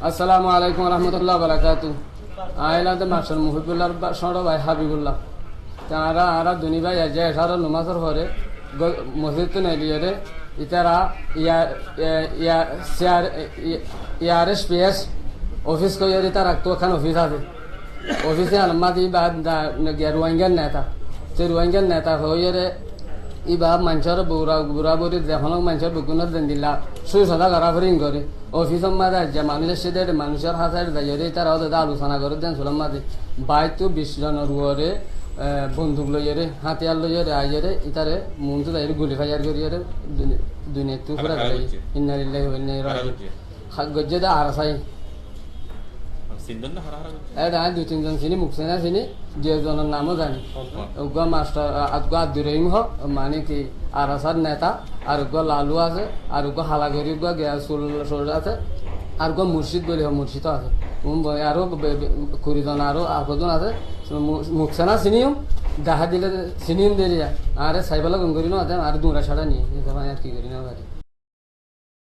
আসসালামু আলাইকুম রহমতুল্লাহ বারাকাতু। আইলা তো মাস্টার মুহিবুল্লাহর ছোট ভাই হাবিবুল্লাহ তারা আরা দুনি ভাই যে এসার নমাজের পরে মসজিদ তো নেলিয়ে ইতারা ইয়ারএসপিএস অফিস কইরে তার তো খান অফিস আছে অফিসে আলমাদি বা রোহিঙ্গার নেতা সে রোহিঙ্গার নেতা হইরে ইবা মানুষের বুড়া বুড়া বুড়ি যখন মানুষের বুকুন দেন দিলা সুই সদা করা ফরিং করে অফিসের মাঝে যে মানুষের সাথে মানুষের হাতে যাইরে তারা ওদের আলোচনা করে দেন সুলাম মাঝে বাইতো 20 জনের উড়ে বন্দুক লইরে হাতিয়ার লইরে আইরে ইতারে মনতে যাইরে গুলি ফায়ার করিরে দুনিয়া তো পুরা গেল ইন্নালিল্লাহি ওয়া ইন্না ইলাইহি রাজিউন গজ্জে দা আরসাই সিন্দন হারা হারা এটা 2-3 জন চিনি মুখসেনা চিনি যে জনের নামও জানি ওগা মাস্টার আদগা দুরেইম হ মানে কি আরসার নেতা আর গো লালু আছে আর গো হালাগরি গো গিয়াসুল সরজ আছে আর গো মুর্শিদ বলি মুর্শিদ আছে আরো কুড়িজন আরো আটজন আছে মুখসেনা চিনিও দেখা দিলে চিনিম দেরিয়া আরে সাইবেলা গঙ্গরি না আর দুরা ছাড়া নিয়ে আর কি করি না